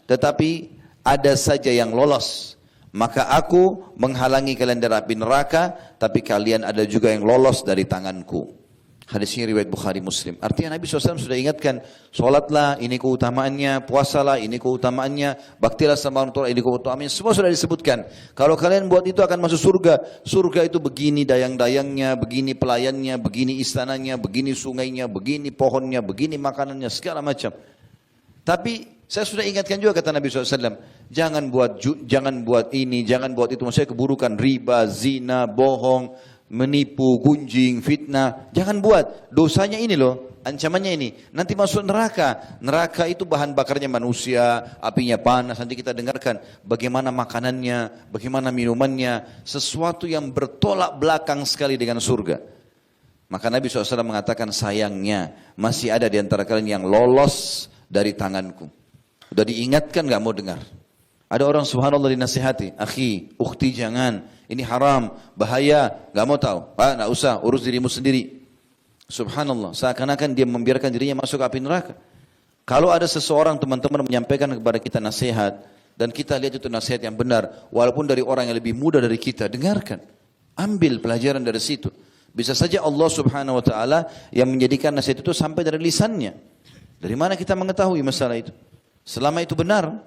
tetapi ada saja yang lolos. Maka aku menghalangi kalian dari api neraka, tapi kalian ada juga yang lolos dari tanganku. Hadis ini riwayat Bukhari Muslim. Artinya Nabi SAW sudah ingatkan, sholatlah ini keutamaannya, puasalah ini keutamaannya, baktilah sama orang tua ini keutamaannya. Semua sudah disebutkan. Kalau kalian buat itu akan masuk surga. Surga itu begini dayang-dayangnya, begini pelayannya, begini istananya, begini sungainya, begini pohonnya, begini makanannya, segala macam. Tapi saya sudah ingatkan juga kata Nabi SAW, jangan buat ini, jangan buat itu. Maksudnya keburukan, riba, zina, bohong, menipu, gunjing, fitnah. Jangan buat. Dosanya ini loh, ancamannya ini. Nanti masuk neraka. Neraka itu bahan bakarnya manusia, apinya panas. Nanti kita dengarkan bagaimana makanannya, bagaimana minumannya. Sesuatu yang bertolak belakang sekali dengan surga. Maka Nabi SAW mengatakan, sayangnya masih ada di antara kalian yang lolos dari tanganku. Udah diingatkan gak mau dengar. Ada orang subhanallah dinasihati, akhi, ukhti jangan, ini haram, bahaya, gak mau tahu. Gak usah, urus dirimu sendiri. Subhanallah, seakan-akan dia membiarkan dirinya masuk api neraka. Kalau ada seseorang teman-teman menyampaikan kepada kita nasihat, dan kita lihat itu nasihat yang benar, walaupun dari orang yang lebih muda dari kita, dengarkan. Ambil pelajaran dari situ. Bisa saja Allah subhanahu wa ta'ala yang menjadikan nasihat itu sampai dari lisannya. Dari mana kita mengetahui masalah itu? Selama itu benar.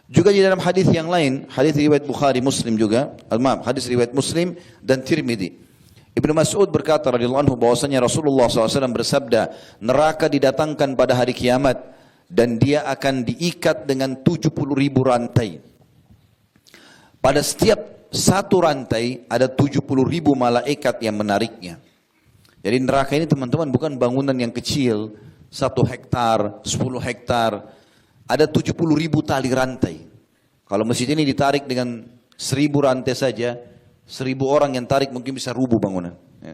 Juga di dalam hadis yang lain, hadis riwayat Bukhari Muslim juga, hadis riwayat Muslim dan Tirmidzi. Ibnu Mas'ud berkata radhiyallahu anhu bahwasanya Rasulullah SAW bersabda, neraka didatangkan pada hari kiamat dan dia akan diikat dengan 70.000 rantai. Pada setiap satu rantai ada 70.000 malaikat yang menariknya. Jadi neraka ini teman-teman bukan bangunan yang kecil, 1 hektar, 10 hektar. Ada 70.000 tali rantai. Kalau masjid ini ditarik dengan 1.000 rantai saja, 1.000 orang yang tarik mungkin bisa rubuh bangunan. Ya.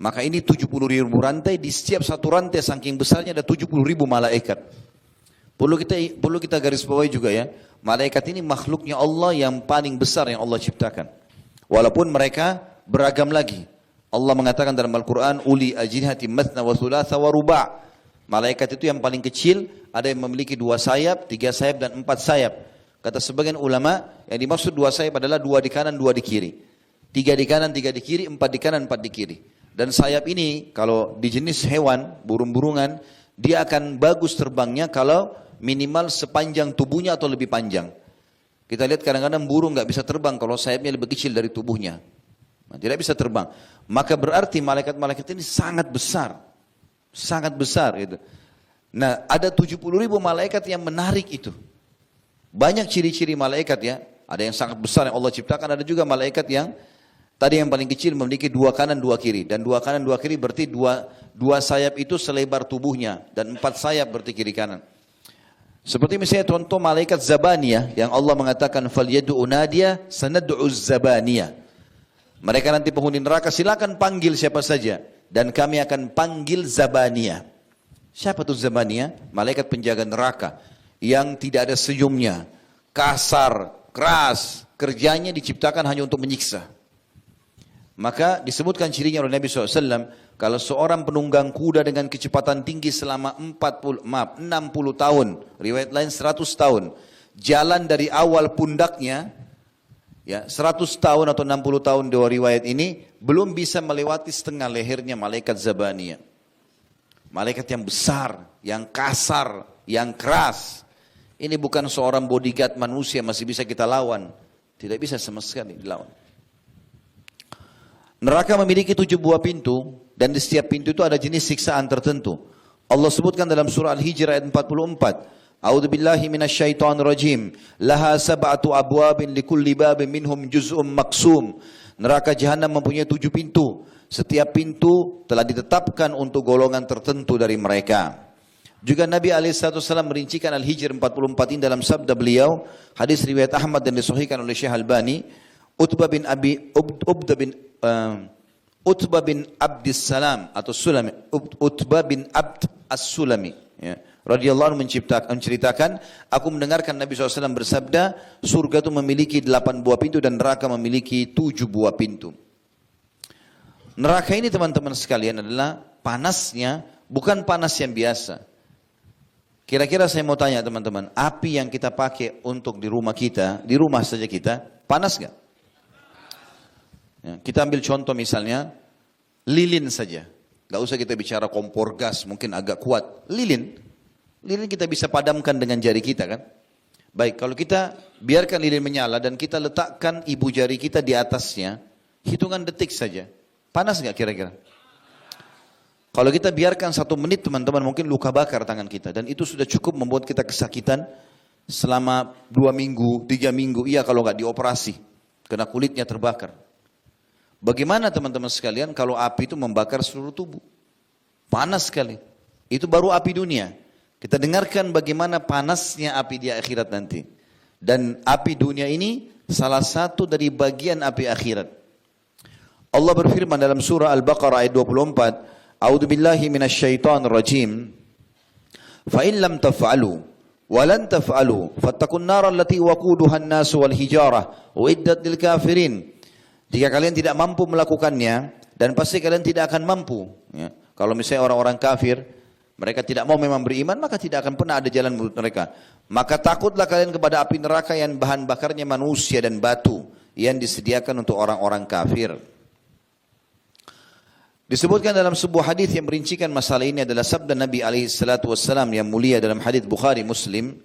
Maka ini 70.000 rantai, di setiap satu rantai saking besarnya ada 70.000 malaikat. Perlu kita garis bawahi juga ya, malaikat ini makhluknya Allah yang paling besar yang Allah ciptakan. Walaupun mereka beragam lagi. Allah mengatakan dalam Al-Quran, uli ajnihati mathna wa thulatha wa ruba'. Malaikat itu yang paling kecil, ada yang memiliki 2 sayap, 3 sayap dan 4 sayap. Kata sebagian ulama, yang dimaksud 2 sayap adalah 2 di kanan, 2 di kiri. 3 di kanan, 3 di kiri, 4 di kanan, 4 di kiri. Dan sayap ini, kalau di jenis hewan, burung-burungan, dia akan bagus terbangnya kalau minimal sepanjang tubuhnya atau lebih panjang. Kita lihat kadang-kadang burung nggak bisa terbang kalau sayapnya lebih kecil dari tubuhnya. Nah, tidak bisa terbang. Maka berarti malaikat-malaikat ini sangat besar. Sangat besar itu. Nah, ada 70.000 malaikat yang menarik itu. Banyak ciri-ciri malaikat ya. Ada yang sangat besar yang Allah ciptakan, ada juga malaikat yang tadi yang paling kecil memiliki 2 kanan 2 kiri. Dan 2 kanan 2 kiri berarti dua sayap itu selebar tubuhnya. Dan 4 sayap berarti kiri kanan. Seperti misalnya contoh malaikat Zabaniyah yang Allah mengatakan falyadu'u nadiya sanad'u Zabaniyah. Mereka nanti penghuni neraka silakan panggil siapa saja. Dan kami akan panggil Zabaniyah. Siapa tuh Zabaniyah? Malaikat penjaga neraka. Yang tidak ada senyumnya. Kasar, keras. Kerjanya diciptakan hanya untuk menyiksa. Maka disebutkan cirinya oleh Nabi SAW. Kalau seorang penunggang kuda dengan kecepatan tinggi selama 60 tahun. Riwayat lain 100 tahun. Jalan dari awal pundaknya. Ya, 100 tahun atau 60 tahun dua riwayat ini belum bisa melewati setengah lehernya malaikat Zabaniyah. Malaikat yang besar, yang kasar, yang keras. Ini bukan seorang bodyguard manusia masih bisa kita lawan. Tidak bisa sama sekali dilawan. Neraka memiliki 7 buah pintu dan di setiap pintu itu ada jenis siksaan tertentu. Allah sebutkan dalam surah Al-Hijr ayat 44. A'udzu billahi minasyaitonir rajim. Laha sab'atu abwabin likulli babin minhum juz'un maqsum. Neraka jahanam mempunyai 7 pintu. Setiap pintu telah ditetapkan untuk golongan tertentu dari mereka. Juga Nabi SAW merincikan Al-Hijr 44 ini dalam sabda beliau, hadis riwayat Ahmad dan disahihkan oleh Syekh Albani, Utbah bin Abdis Salam atau Sulami, Utbah bin Abd As-Sulami, ya, radhiyallahu anhu menceritakan, aku mendengarkan Nabi SAW bersabda, surga itu memiliki 8 buah pintu dan neraka memiliki 7 buah pintu. Neraka ini teman-teman sekalian adalah panasnya bukan panas yang biasa. Kira-kira saya mau tanya teman-teman, api yang kita pakai untuk di rumah kita, di rumah saja kita, panas nggak? Ya, kita ambil contoh misalnya, lilin saja. Nggak usah kita bicara kompor gas, mungkin agak kuat. Lilin kita bisa padamkan dengan jari kita kan? Baik, kalau kita biarkan lilin menyala dan kita letakkan ibu jari kita di atasnya, hitungan detik saja. Panas nggak kira-kira? Kalau kita biarkan 1 menit teman-teman mungkin luka bakar tangan kita. Dan itu sudah cukup membuat kita kesakitan selama 2 minggu, 3 minggu. Iya kalau nggak dioperasi. Karena kulitnya terbakar. Bagaimana teman-teman sekalian kalau api itu membakar seluruh tubuh? Panas sekali. Itu baru api dunia. Kita dengarkan bagaimana panasnya api di akhirat nanti. Dan api dunia ini salah satu dari bagian api akhirat. Allah berfirman dalam surah Al-Baqarah ayat 24. A'udzu billahi minasyaitonir rajim. Fa in lam taf'alu wa lan taf'alu fattaqun nar allati waquduha an-nas wal hijarah uiddat lil kafirin. Jika kalian tidak mampu melakukannya dan pasti kalian tidak akan mampu ya. Kalau misalnya orang-orang kafir mereka tidak mau memang beriman maka tidak akan pernah ada jalan menurut mereka. Maka takutlah kalian kepada api neraka yang bahan bakarnya manusia dan batu yang disediakan untuk orang-orang kafir. Disebutkan dalam sebuah hadis yang merincikan masalah ini adalah sabda Nabi SAW yang mulia dalam hadis Bukhari Muslim.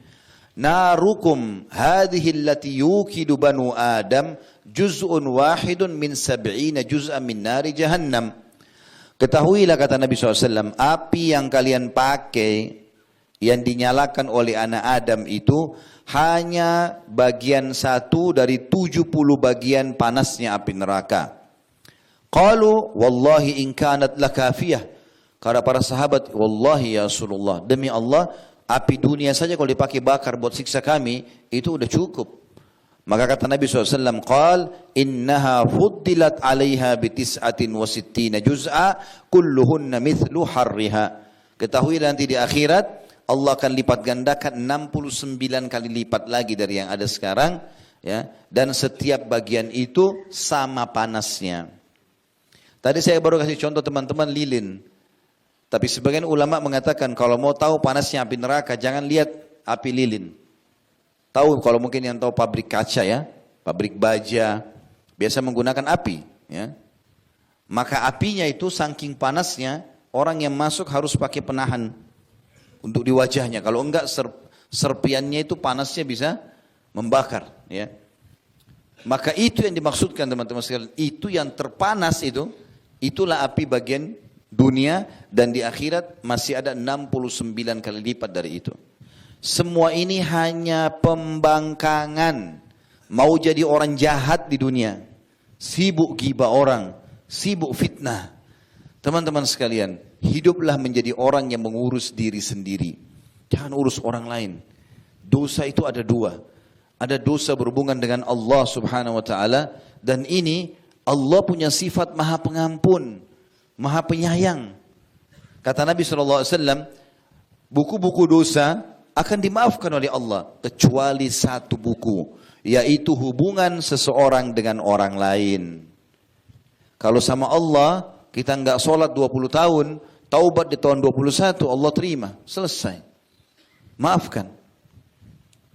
Narukum hadhihi allati yukidu banu Adam juz'un wahidun min 70 juz'an min nari jahannam. Ketahuilah kata Nabi SAW, api yang kalian pakai yang dinyalakan oleh anak Adam itu hanya bagian 1 dari 70 bagian panasnya api neraka. Qalu wallahi in kanat lakafiyah. Kata para sahabat, wallahi ya Rasulullah, demi Allah, api dunia saja kalau dipakai bakar buat siksa kami, itu udah cukup. Maka kata Nabi SAW, qal innaha fuddilat alaiha bitis'atin wa sittina juz'a kulluhunna mithlu harriha. Ketahui nanti di akhirat Allah akan lipat gandakan 69 kali lipat lagi dari yang ada sekarang ya, dan setiap bagian itu sama panasnya. Tadi saya baru kasih contoh teman-teman lilin. Tapi sebagian ulama mengatakan kalau mau tahu panasnya api neraka jangan lihat api lilin. Tahu kalau mungkin yang tahu pabrik kaca ya, pabrik baja, biasa menggunakan api ya. Maka apinya itu saking panasnya orang yang masuk harus pakai penahan untuk di wajahnya. Kalau enggak serpiannya itu panasnya bisa membakar ya. Maka itu yang dimaksudkan teman-teman sekalian, itu yang terpanas itu. Itulah api bagian dunia dan di akhirat masih ada 69 kali lipat dari itu. Semua ini hanya pembangkangan. Mau jadi orang jahat di dunia. Sibuk ghibah orang. Sibuk fitnah. Teman-teman sekalian, hiduplah menjadi orang yang mengurus diri sendiri. Jangan urus orang lain. Dosa itu ada 2. Ada dosa berhubungan dengan Allah Subhanahu wa taala dan ini Allah punya sifat maha pengampun, maha penyayang. Kata Nabi SAW, buku-buku dosa akan dimaafkan oleh Allah. Kecuali 1 buku, yaitu hubungan seseorang dengan orang lain. Kalau sama Allah, kita enggak sholat 20 tahun, taubat di tahun 21, Allah terima. Selesai. Maafkan.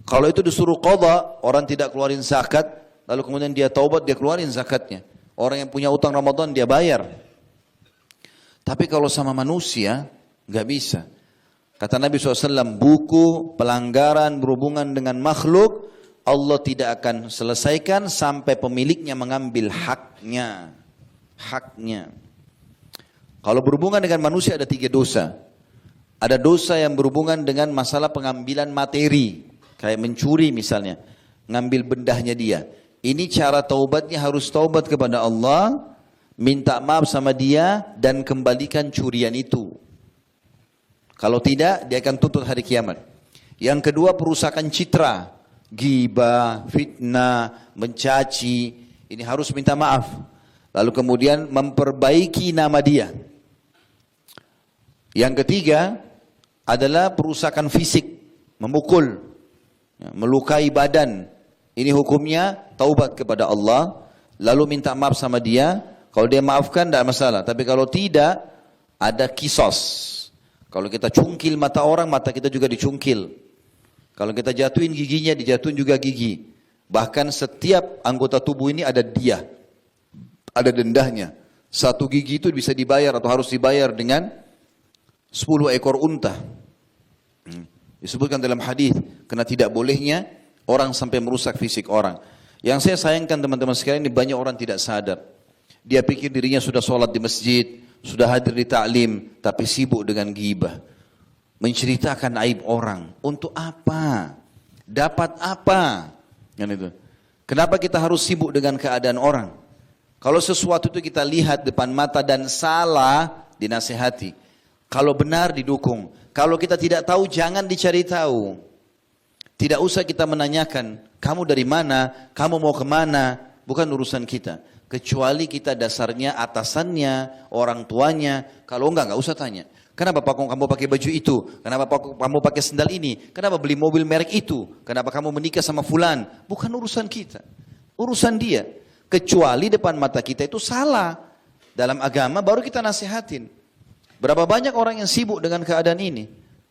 Kalau itu disuruh qadha, orang tidak keluarin zakat, lalu kemudian dia taubat, dia keluarin zakatnya. Orang yang punya utang Ramadan dia bayar. Tapi kalau sama manusia, nggak bisa. Kata Nabi SAW, buku pelanggaran berhubungan dengan makhluk, Allah tidak akan selesaikan sampai pemiliknya mengambil haknya. Haknya. Kalau berhubungan dengan manusia ada 3 dosa. Ada dosa yang berhubungan dengan masalah pengambilan materi. Kayak mencuri misalnya. Ngambil bendahnya dia. Ini cara taubatnya harus taubat kepada Allah, minta maaf sama dia dan kembalikan curian itu. Kalau tidak, dia akan tuntut hari kiamat. Yang kedua, perusakan citra, ghibah, fitnah, mencaci, ini harus minta maaf. Lalu kemudian memperbaiki nama dia. Yang ketiga adalah perusakan fisik, memukul, melukai badan. Ini hukumnya taubat kepada Allah, lalu minta maaf sama dia. Kalau dia maafkan tidak masalah. Tapi kalau tidak, ada kisos. Kalau kita cungkil mata orang, mata kita juga dicungkil. Kalau kita jatuhin giginya, dijatuhin juga gigi. Bahkan setiap anggota tubuh ini ada dia, ada dendahnya. Satu gigi itu bisa dibayar atau harus dibayar dengan 10 ekor unta. Disebutkan dalam hadis, karena tidak bolehnya orang sampai merusak fisik orang. Yang saya sayangkan teman-teman sekalian, ini banyak orang tidak sadar. Dia pikir dirinya sudah sholat di masjid, sudah hadir di ta'lim, tapi sibuk dengan ghibah. Menceritakan aib orang. Untuk apa? Dapat apa? Kan itu. Kenapa kita harus sibuk dengan keadaan orang? Kalau sesuatu itu kita lihat depan mata dan salah, dinasihati. Kalau benar didukung. Kalau kita tidak tahu, jangan dicari tahu. Tidak usah kita menanyakan, kamu dari mana, kamu mau kemana, bukan urusan kita. Kecuali kita dasarnya atasannya, orang tuanya, kalau enggak usah tanya. Kenapa kamu pakai baju itu? Kenapa kamu pakai sendal ini? Kenapa beli mobil merek itu? Kenapa kamu menikah sama fulan? Bukan urusan kita, urusan dia. Kecuali depan mata kita itu salah. Dalam agama baru kita nasihatin. Berapa banyak orang yang sibuk dengan keadaan ini?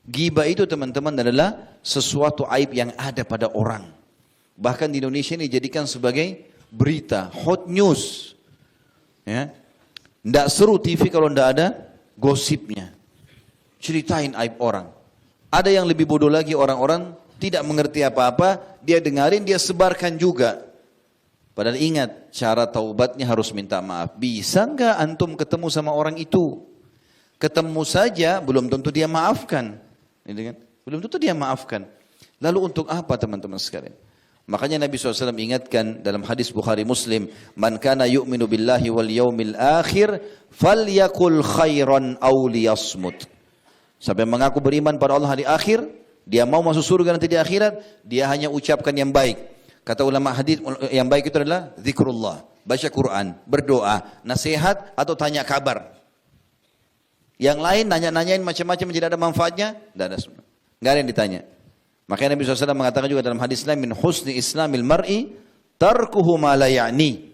Ghibah itu teman-teman adalah sesuatu aib yang ada pada orang. Bahkan di Indonesia ini dijadikan sebagai berita, hot news. Ya. Nggak seru TV kalau nggak ada gosipnya. Ceritain aib orang. Ada yang lebih bodoh lagi, orang-orang tidak mengerti apa-apa, dia dengarin, dia sebarkan juga. Padahal ingat, cara taubatnya harus minta maaf. Bisa nggak antum ketemu sama orang itu? Ketemu saja, belum tentu dia maafkan. Belum tentu dia maafkan. Lalu untuk apa teman-teman sekalian? Makanya Nabi SAW ingatkan dalam hadis Bukhari Muslim, Man kana yu'minu billahi wal yawmil akhir, falyakul khairan aw liyasmut. Sampai mengaku beriman pada Allah hari akhir, dia mau masuk surga nanti di akhirat, dia hanya ucapkan yang baik. Kata ulama hadis, yang baik itu adalah zikrullah, baca Quran, berdoa, nasihat atau tanya kabar. Yang lain nanya-nanyain macam-macam tidak ada manfaatnya, tidak ada yang ditanya. Makanya Nabi SAW mengatakan juga dalam hadis lain, min husni islamil mar'i tarkuhu ma la ya'ni.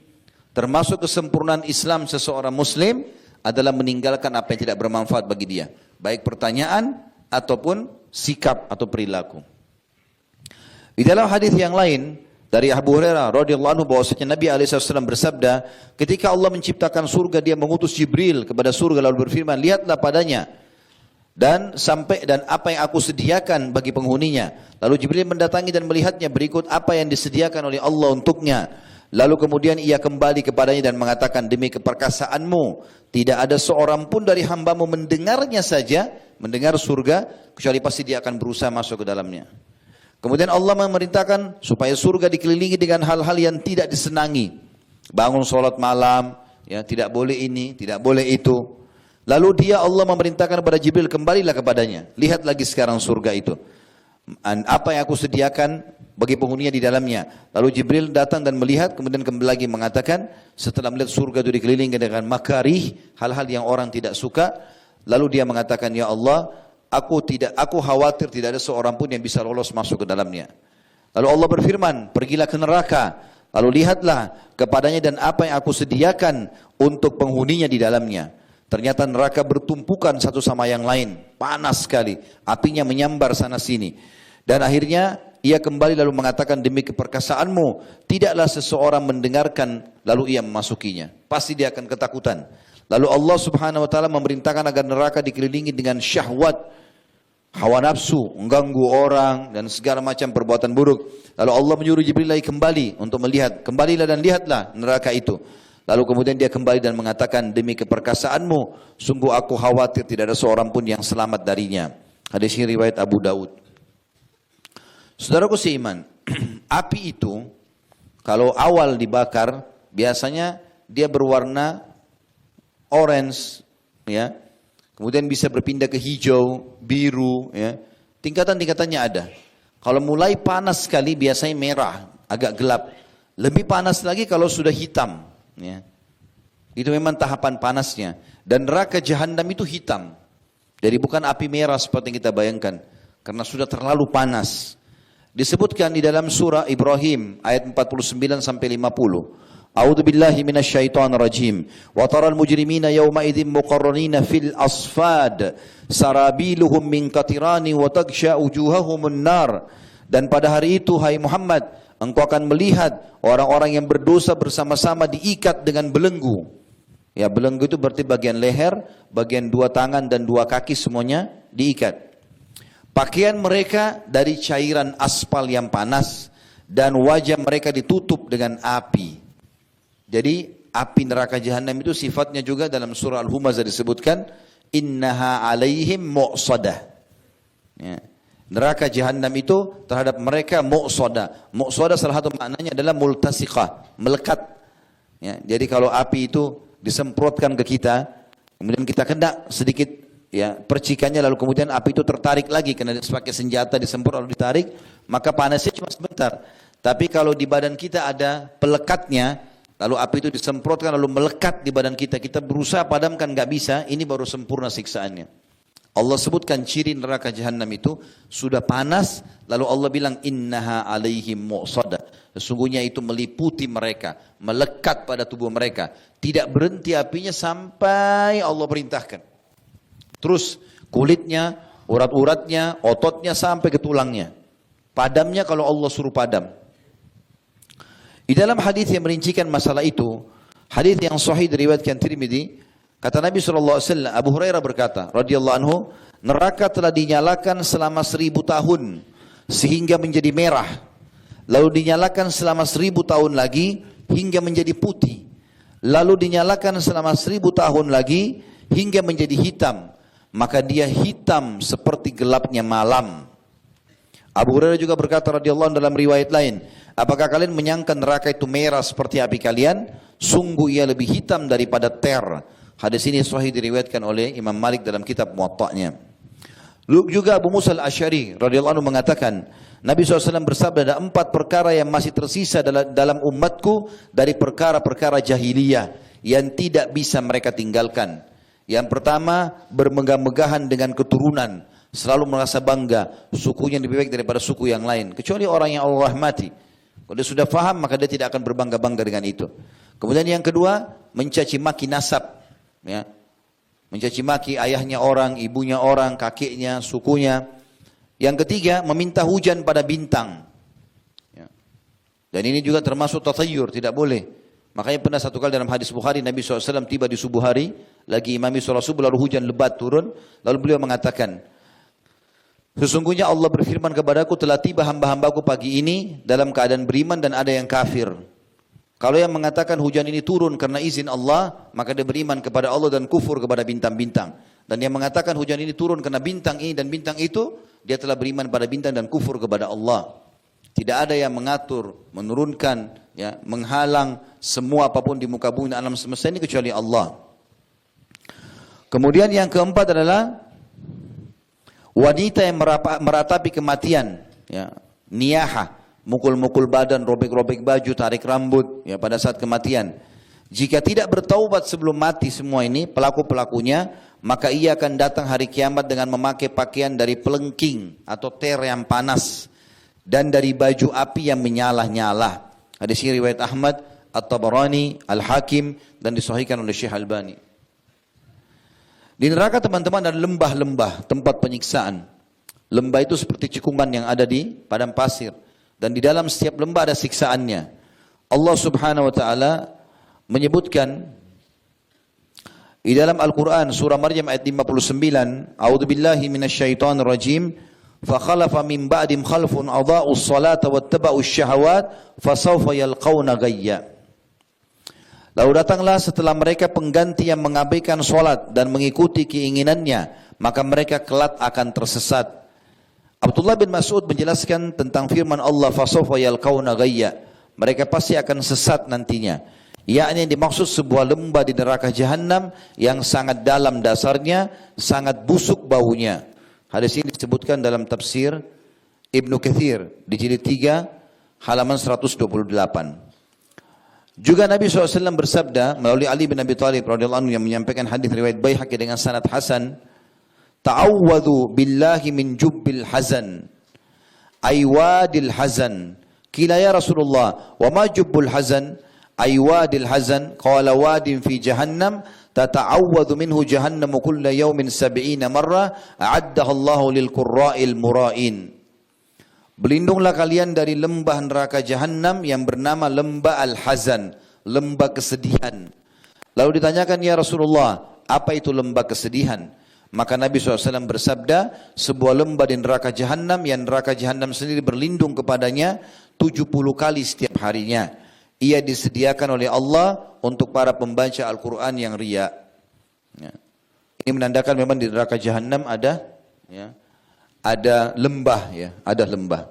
Termasuk kesempurnaan Islam seseorang muslim adalah meninggalkan apa yang tidak bermanfaat bagi dia. Baik pertanyaan ataupun sikap atau perilaku. Di dalam hadis yang lain dari Abu Hurairah radhiyallahu anhu bahwasanya Nabi SAW bersabda, ketika Allah menciptakan surga, dia mengutus Jibril kepada surga lalu berfirman, lihatlah padanya dan apa yang aku sediakan bagi penghuninya. Lalu Jibril mendatangi dan melihatnya berikut apa yang disediakan oleh Allah untuknya. Lalu kemudian ia kembali kepadanya dan mengatakan, demi keperkasaanmu tidak ada seorang pun dari hambamu mendengarnya saja, mendengar surga, kecuali pasti dia akan berusaha masuk ke dalamnya. Kemudian Allah memerintahkan supaya surga dikelilingi dengan hal-hal yang tidak disenangi. Bangun sholat malam, ya tidak boleh ini, tidak boleh itu. Lalu Allah memerintahkan kepada Jibril, kembalilah kepadanya. Lihat lagi sekarang surga itu. Apa yang aku sediakan bagi penghuninya di dalamnya. Lalu Jibril datang dan melihat, kemudian kembali lagi mengatakan, setelah melihat surga itu dikelilingi dengan makarih, hal-hal yang orang tidak suka. Lalu dia mengatakan, ya Allah, aku khawatir tidak ada seorang pun yang bisa lolos masuk ke dalamnya. Lalu Allah berfirman, pergilah ke neraka. Lalu lihatlah kepadanya dan apa yang aku sediakan untuk penghuninya di dalamnya. Ternyata neraka bertumpukan satu sama yang lain. Panas sekali. Apinya menyambar sana sini. Dan akhirnya ia kembali lalu mengatakan, demi keperkasaanmu tidaklah seseorang mendengarkan lalu ia memasukinya. Pasti dia akan ketakutan. Lalu Allah Subhanahu wa taala memerintahkan agar neraka dikelilingi dengan syahwat, hawa nafsu, mengganggu orang dan segala macam perbuatan buruk. Lalu Allah menyuruh Jibril lagi kembali untuk melihat. Kembalilah dan lihatlah neraka itu. Lalu kemudian dia kembali dan mengatakan, demi keperkasaanmu sungguh aku khawatir tidak ada seorang pun yang selamat darinya. Hadis ini riwayat Abu Daud. Saudaraku seiman, api itu kalau awal dibakar biasanya dia berwarna orange, ya. Kemudian bisa berpindah ke hijau, biru, ya. Tingkatan-tingkatannya ada. Kalau mulai panas sekali biasanya merah, agak gelap. Lebih panas lagi kalau sudah hitam, ya. Itu memang tahapan panasnya. Dan neraka jahanam itu hitam. Jadi bukan api merah seperti yang kita bayangkan, karena sudah terlalu panas. Disebutkan di dalam surah Ibrahim ayat 49 sampai 50. A'udzu billahi minasyaitonir rajim. Wa taral mujrimina yawma idzin muqarranina fil asfad sarabiluhum min qatirani wa taghsha wujuhahumun nar. Dan pada hari itu hai Muhammad, engkau akan melihat orang-orang yang berdosa bersama-sama diikat dengan belenggu. Ya, belenggu itu berarti bagian leher, bagian dua tangan dan dua kaki semuanya diikat. Pakaian mereka dari cairan aspal yang panas dan wajah mereka ditutup dengan api. Jadi api neraka jahanam itu sifatnya juga dalam surah Al-Humazah disebutkan innaha alaihim mu'sadah. Ya. Neraka jahanam itu terhadap mereka mu'sadah. Mu'sadah salah satu maknanya adalah multasiqah, melekat. Ya. Jadi kalau api itu disemprotkan ke kita, kemudian kita kena sedikit ya percikannya, lalu kemudian api itu tertarik lagi karena pakai senjata disemprot lalu ditarik, maka panasnya cuma sebentar. Tapi kalau di badan kita ada pelekatnya, lalu api itu disemprotkan lalu melekat di badan kita, kita berusaha padamkan nggak bisa, ini baru sempurna siksaannya. Allah sebutkan ciri neraka jahanam itu sudah panas, lalu Allah bilang innaha alaihim mu'sadah. Sesungguhnya itu meliputi mereka, melekat pada tubuh mereka. Tidak berhenti apinya sampai Allah perintahkan. Terus kulitnya, urat-uratnya, ototnya sampai ke tulangnya. Padamnya kalau Allah suruh padam. Di dalam hadis yang merincikan masalah itu, hadis yang sahih diriwayatkan Tirmidzi, kata Nabi SAW, Abu Hurairah berkata, radhiyallahu anhu, neraka telah dinyalakan selama 1000 tahun sehingga menjadi merah. Lalu dinyalakan selama 1000 tahun lagi hingga menjadi putih. Lalu dinyalakan selama 1000 tahun lagi hingga menjadi hitam. Maka dia hitam seperti gelapnya malam. Abu Hurairah juga berkata radhiyallahu anhu dalam riwayat lain, apakah kalian menyangka neraka itu merah seperti api kalian? Sungguh ia lebih hitam daripada ter. Hadis ini sahih diriwayatkan oleh Imam Malik dalam kitab Muwatta'nya. Juga Abu Musa al-Asy'ari radhiyallahu anhu mengatakan, Nabi SAW bersabda, ada 4 perkara yang masih tersisa dalam umatku dari perkara-perkara jahiliyah yang tidak bisa mereka tinggalkan. Yang pertama, bermegah-megahan dengan keturunan, selalu merasa bangga sukunya lebih baik daripada suku yang lain, kecuali orang yang Allah rahmati. Kalau dia sudah faham maka dia tidak akan berbangga-bangga dengan itu. Kemudian yang kedua, mencaci maki nasab, ya. Mencaci maki ayahnya orang, ibunya orang, kakeknya, sukunya. Yang ketiga, meminta hujan pada bintang, ya. Dan ini juga termasuk tathayyur, tidak boleh. Makanya pernah satu kali dalam hadis Bukhari, Nabi SAW tiba di subuh hari, lagi imami sholat subuh, lalu hujan lebat turun, lalu beliau mengatakan, sesungguhnya Allah berfirman kepadaku, telah tiba hamba-hambaku pagi ini dalam keadaan beriman dan ada yang kafir. Kalau yang mengatakan hujan ini turun karena izin Allah, maka dia beriman kepada Allah dan kufur kepada bintang-bintang. Dan yang mengatakan hujan ini turun karena bintang ini dan bintang itu, dia telah beriman pada bintang dan kufur kepada Allah. Tidak ada yang mengatur, menurunkan, ya, menghalang semua apapun di muka bumi dan alam semesta ini kecuali Allah. Kemudian yang keempat adalah wanita yang meratapi kematian, ya, niyaha, mukul-mukul badan, robek-robek baju, tarik rambut, ya, pada saat kematian. Jika tidak bertaubat sebelum mati semua ini, pelaku-pelakunya, maka ia akan datang hari kiamat dengan memakai pakaian dari pelengking atau ter yang panas dan dari baju api yang menyala-nyala. Hadis ini riwayat Ahmad, At-Tabarani, Al-Hakim dan disahihkan oleh Syekh Albani. Di neraka teman-teman ada lembah-lembah, tempat penyiksaan. Lembah itu seperti cekungan yang ada di padang pasir. Dan di dalam setiap lembah ada siksaannya. Allah Subhanahu wa taala menyebutkan di dalam Al-Qur'an surah Maryam ayat 59, A'udzubillahi minasyaitonir rajim, fa khalafa min ba'dim khalfun adha'us salata wattaba'us syahawat fasawfa yalqauna ghayya. Lalu datanglah setelah mereka pengganti yang mengabaikan solat dan mengikuti keinginannya, maka mereka kelak akan tersesat. Abdullah bin Mas'ud menjelaskan tentang firman Allah, fasawfa yalqauna ghayya. Mereka pasti akan sesat nantinya. Yakni dimaksud sebuah lembah di neraka jahanam yang sangat dalam dasarnya, sangat busuk baunya. Hadis ini disebutkan dalam tafsir Ibnu Katsir di jilid 3 halaman 128. Juga Nabi SAW bersabda melalui Ali bin Abi Thalib radhiyallahu anhu yang menyampaikan hadis riwayat Baihaqi dengan sanad hasan, ta'awwadhu billahi min jubbil hazan aywadil hazan. Qila ya Rasulullah wa ma jubbul hazan? Aywadil hazan, qala wadin fi jahannam, tata'awwadhu minhu jahannamu kulla yawmin 70 marrah, a'addaha Allahu lil qurra'il mura'in. Berlindunglah kalian dari lembah neraka jahannam yang bernama lembah al-hazan, lembah kesedihan. Lalu ditanyakan, ya Rasulullah, apa itu lembah kesedihan? Maka Nabi SAW bersabda, sebuah lembah di neraka jahannam yang neraka jahannam sendiri berlindung kepadanya 70 kali setiap harinya. Ia disediakan oleh Allah untuk para pembaca Al-Quran yang riya. Ya. Ini menandakan memang di neraka jahanam ada, ya, ada lembah, ya, ada lembah.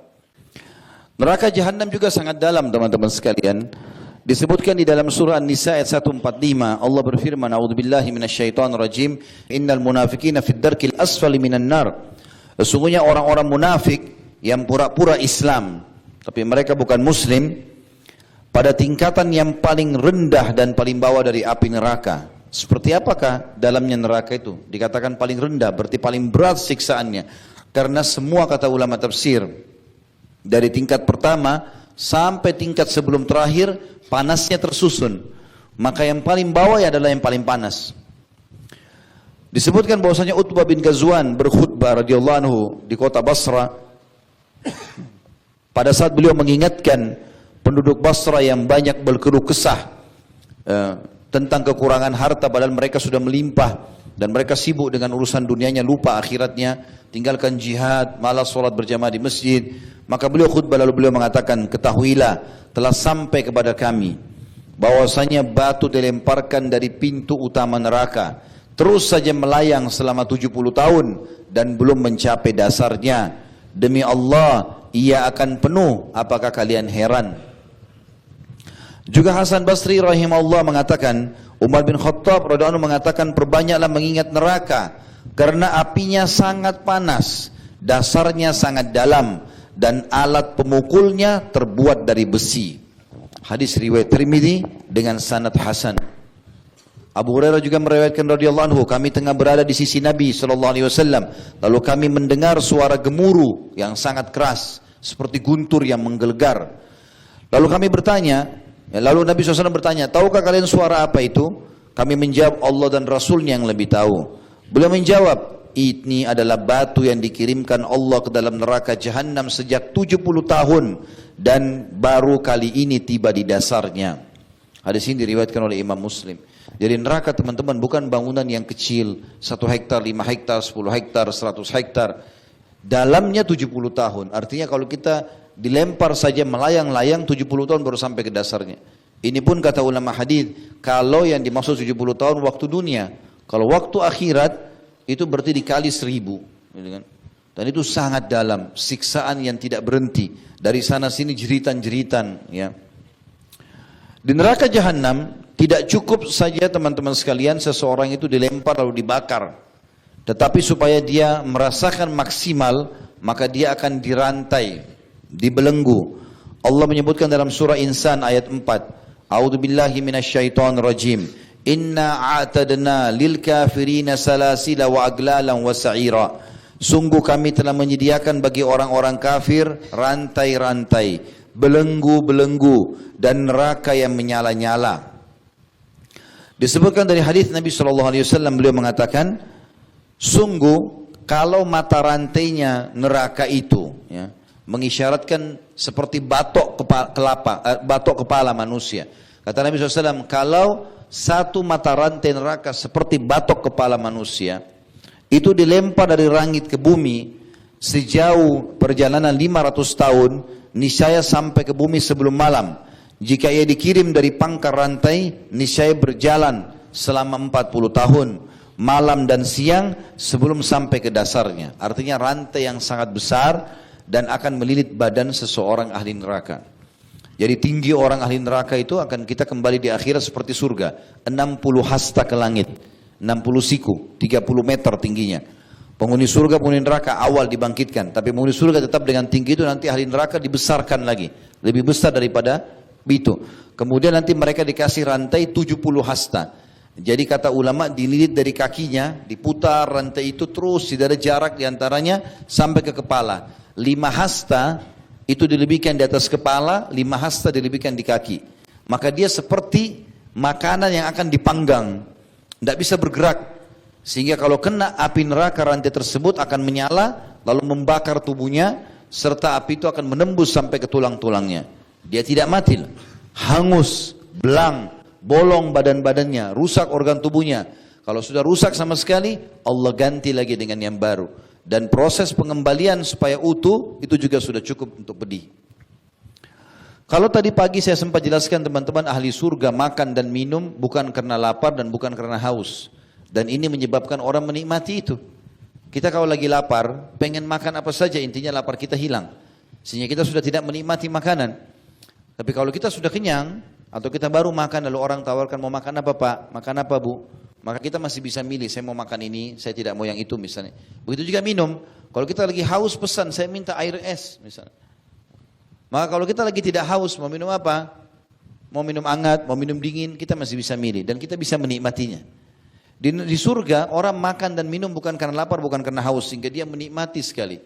Neraka jahanam juga sangat dalam, teman-teman sekalian. Disebutkan di dalam surah An-Nisa ayat 145, Allah berfirman, "A'udzubillahi minasyaitonirrajim, innal munafiqina fid darkil asfali minan nar." Sesungguhnya orang-orang munafik yang pura-pura Islam, tapi mereka bukan muslim, pada tingkatan yang paling rendah dan paling bawah dari api neraka. Seperti apakah dalamnya neraka itu? Dikatakan paling rendah, berarti paling berat siksaannya. Karena semua kata ulama tafsir, dari tingkat pertama sampai tingkat sebelum terakhir, panasnya tersusun. Maka yang paling bawah adalah yang paling panas. Disebutkan bahwasanya Utbah bin Ghazwan berkhutbah radhiyallahu anhu di kota Basra. Pada saat beliau mengingatkan penduduk Basra yang banyak berkeluh kesah tentang kekurangan harta, padahal mereka sudah melimpah dan mereka sibuk dengan urusan dunianya, lupa akhiratnya, tinggalkan jihad, malas sholat berjamaah di masjid. Maka beliau khutbah lalu beliau mengatakan, ketahuilah telah sampai kepada kami bahwasanya batu dilemparkan dari pintu utama neraka, terus saja melayang selama 70 tahun dan belum mencapai dasarnya. Demi Allah, ia akan penuh, apakah kalian heran? Juga Hasan Basri rahimahullah mengatakan, Umar bin Khattab radhiyallahu anhu mengatakan, perbanyaklah mengingat neraka karena apinya sangat panas, dasarnya sangat dalam dan alat pemukulnya terbuat dari besi. Hadis riwayat Tirmidzi dengan sanad hasan. Abu Hurairah juga meriwayatkan radhiyallahu anhu, kami tengah berada di sisi Nabi sallallahu alaihi wasallam, lalu kami mendengar suara gemuruh yang sangat keras seperti guntur yang menggelegar. Lalu kami bertanya, lalu Nabi SAW bertanya, tahukah kalian suara apa itu? Kami menjawab, Allah dan Rasulnya yang lebih tahu. Beliau menjawab, ini adalah batu yang dikirimkan Allah ke dalam neraka jahanam sejak 70 tahun dan baru kali ini tiba di dasarnya. Hadis ini diriwayatkan oleh Imam Muslim. Jadi neraka, teman-teman, bukan bangunan yang kecil, 1 hektar, 5 hektar, 10 hektar, 100 hektar. Dalamnya 70 tahun. Artinya kalau kita dilempar saja melayang-layang 70 tahun baru sampai ke dasarnya. Ini pun kata ulama hadis, kalau yang dimaksud 70 tahun waktu dunia, kalau waktu akhirat itu berarti dikali 1000, gitu kan? Dan itu sangat dalam, siksaan yang tidak berhenti, dari sana sini jeritan-jeritan, ya. Di neraka jahanam tidak cukup saja, teman-teman sekalian, seseorang itu dilempar lalu dibakar, tetapi supaya dia merasakan maksimal, maka dia akan dirantai, dibelenggu. Allah menyebutkan dalam surah Insan ayat 4, A'udzubillahi minasyaitonirrajim. Inna a'tadna lil kafirina salasila wa aglalan wa sa'ira. Sungguh kami telah menyediakan bagi orang-orang kafir rantai-rantai, belenggu-belenggu dan neraka yang menyala-nyala. Disebutkan dari hadis Nabi SAW, beliau mengatakan, sungguh kalau mata rantainya neraka itu, ya, mengisyaratkan seperti batok kepala manusia. Kata Nabi SAW, kalau satu mata rantai neraka seperti batok kepala manusia, itu dilempar dari langit ke bumi sejauh perjalanan 500 tahun, niscaya sampai ke bumi sebelum malam. Jika ia dikirim dari pangkar rantai, niscaya berjalan selama 40 tahun, malam dan siang sebelum sampai ke dasarnya. Artinya rantai yang sangat besar dan akan melilit badan seseorang ahli neraka. Jadi tinggi orang ahli neraka itu akan kita kembali di akhirat seperti surga. 60 hasta ke langit, 60 siku, 30 meter tingginya. Penghuni surga, penghuni neraka awal dibangkitkan. Tapi penghuni surga tetap dengan tinggi itu, nanti ahli neraka dibesarkan lagi. Lebih besar daripada itu. Kemudian nanti mereka dikasih rantai 70 hasta. Jadi kata ulama, dililit dari kakinya, diputar rantai itu terus, tidak ada jarak diantaranya sampai ke kepala. 5 hasta itu dilebihkan di atas kepala, 5 hasta dilebihkan di kaki. Maka dia seperti makanan yang akan dipanggang, tidak bisa bergerak. Sehingga kalau kena api neraka, rantai tersebut akan menyala, lalu membakar tubuhnya, serta api itu akan menembus sampai ke tulang-tulangnya. Dia tidak mati, hangus, belang, bolong badan-badannya, rusak organ tubuhnya. Kalau sudah rusak sama sekali, Allah ganti lagi dengan yang baru. Dan proses pengembalian supaya utuh, itu juga sudah cukup untuk pedih. Kalau tadi pagi saya sempat jelaskan teman-teman, ahli surga makan dan minum bukan karena lapar dan bukan karena haus. Dan ini menyebabkan orang menikmati itu. Kita kalau lagi lapar, pengen makan apa saja, intinya lapar kita hilang. Sehingga kita sudah tidak menikmati makanan. Tapi kalau kita sudah kenyang, atau kita baru makan lalu orang tawarkan mau makan apa Pak, makan apa Bu, maka kita masih bisa milih, saya mau makan ini, saya tidak mau yang itu misalnya. Begitu juga minum, kalau kita lagi haus pesan, saya minta air es misalnya. Maka kalau kita lagi tidak haus, mau minum apa? Mau minum hangat, mau minum dingin, kita masih bisa milih dan kita bisa menikmatinya. Di surga orang makan dan minum bukan karena lapar, bukan karena haus, sehingga dia menikmati sekali.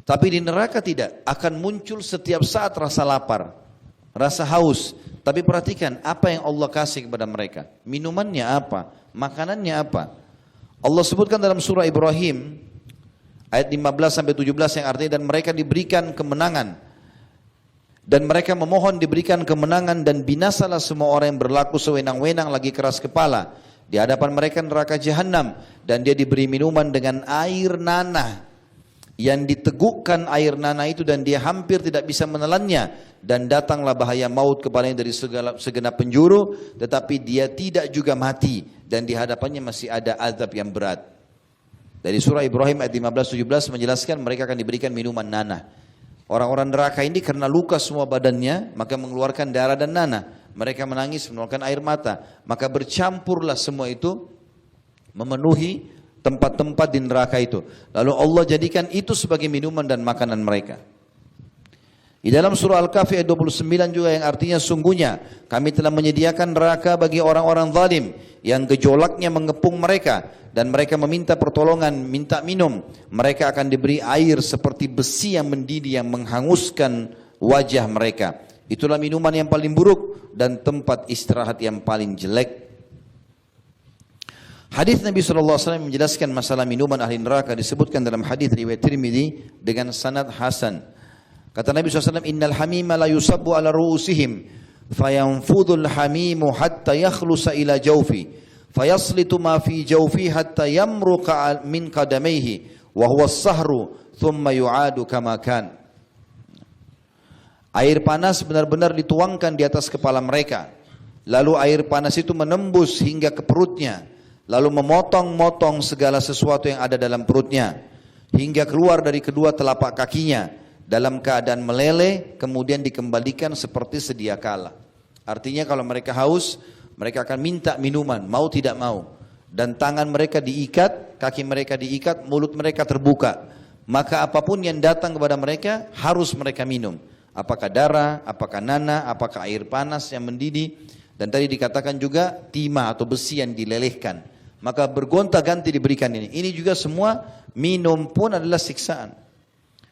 Tapi di neraka tidak, akan muncul setiap saat rasa lapar, rasa haus. Tapi perhatikan apa yang Allah kasih kepada mereka. Minumannya apa? Makanannya apa? Allah sebutkan dalam surah Ibrahim ayat 15-17 yang artinya dan mereka diberikan kemenangan. Dan mereka memohon diberikan kemenangan dan binasalah semua orang yang berlaku sewenang-wenang lagi keras kepala. Di hadapan mereka neraka jahanam dan dia diberi minuman dengan air nanah. Yang ditegukkan air nanah itu dan dia hampir tidak bisa menelannya. Dan datanglah bahaya maut kepadanya dari segenap penjuru, tetapi dia tidak juga mati. Dan di hadapannya masih ada azab yang berat. Dari surah Ibrahim ayat 15-17 menjelaskan mereka akan diberikan minuman nanah. Orang-orang neraka ini karena luka semua badannya, maka mengeluarkan darah dan nanah. Mereka menangis, mengeluarkan air mata. Maka bercampurlah semua itu, memenuhi tempat-tempat di neraka itu. Lalu Allah jadikan itu sebagai minuman dan makanan mereka. Di dalam surah Al-Kahfi ayat 29 juga yang artinya sungguhnya kami telah menyediakan neraka bagi orang-orang zalim yang gejolaknya mengepung mereka dan mereka meminta pertolongan, minta minum. Mereka akan diberi air seperti besi yang mendidih yang menghanguskan wajah mereka. Itulah minuman yang paling buruk dan tempat istirahat yang paling jelek. Hadis Nabi SAW menjelaskan masalah minuman ahli neraka disebutkan dalam hadis riwayat Tirmidzi dengan sanad hasan. Kata Nabi SAW, Innal hamima la yusabbu ala ru'usihim, fayanfudul hamimu hatta yakhlusa ila jawfi, fayaslitu ma fi jawfi hatta yamruqa min qadamaihi, wa huwa as-sahru, thumma yu'adu kama kan. Air panas benar-benar dituangkan di atas kepala mereka. Lalu air panas itu menembus hingga ke perutnya. Lalu memotong-motong segala sesuatu yang ada dalam perutnya. Hingga keluar dari kedua telapak kakinya. Dalam keadaan meleleh, kemudian dikembalikan seperti sedia kala. Artinya kalau mereka haus, mereka akan minta minuman, mau tidak mau. Dan tangan mereka diikat, kaki mereka diikat, mulut mereka terbuka. Maka apapun yang datang kepada mereka, harus mereka minum. Apakah darah, apakah nanah, apakah air panas yang mendidih. Dan tadi dikatakan juga timah atau besi yang dilelehkan. Maka bergonta-ganti diberikan ini. Ini juga semua minum pun adalah siksaan.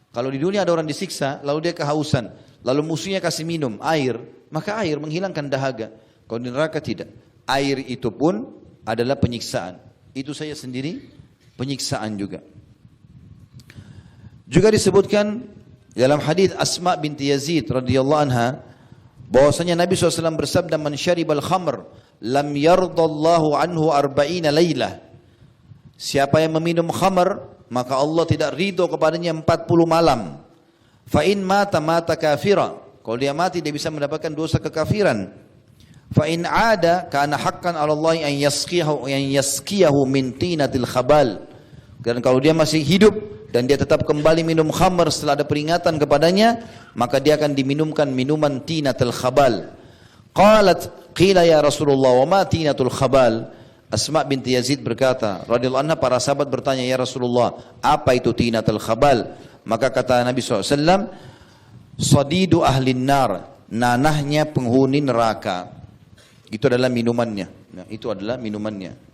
Kalau di dunia ada orang disiksa, lalu dia kehausan, lalu musuhnya kasih minum air, maka air menghilangkan dahaga. Kalau di neraka tidak. Air itu pun adalah penyiksaan. Itu saya sendiri penyiksaan juga. Juga disebutkan dalam hadis Asma binti Yazid radhiyallahu anha bahwasanya Nabi SAW bersabda, "Man syaribal khamr lam yardallahu anhu arba'ina lailah." Siapa yang meminum khamr, maka Allah tidak ridho kepadanya 40 malam. Fa in mata mata kafira. Kalau dia mati dia bisa mendapatkan dosa kekafiran. Fa in ada kana haqqan 'ala Allah an yasqiyahu min tinatil khabal. Dan kalau dia masih hidup dan dia tetap kembali minum khamr setelah ada peringatan kepadanya, maka dia akan diminumkan minuman tinatul khabal. Qalat qila ya Rasulullah wa ma tinatul khabal? Asma binti Yazid berkata, radhiyallahu anha, para sahabat bertanya, ya Rasulullah, apa itu tinatul khabal? Maka kata Nabi SAW, sadidu ahlin nar, nanahnya penghuni neraka. Itu adalah minumannya. Nah, itu adalah minumannya.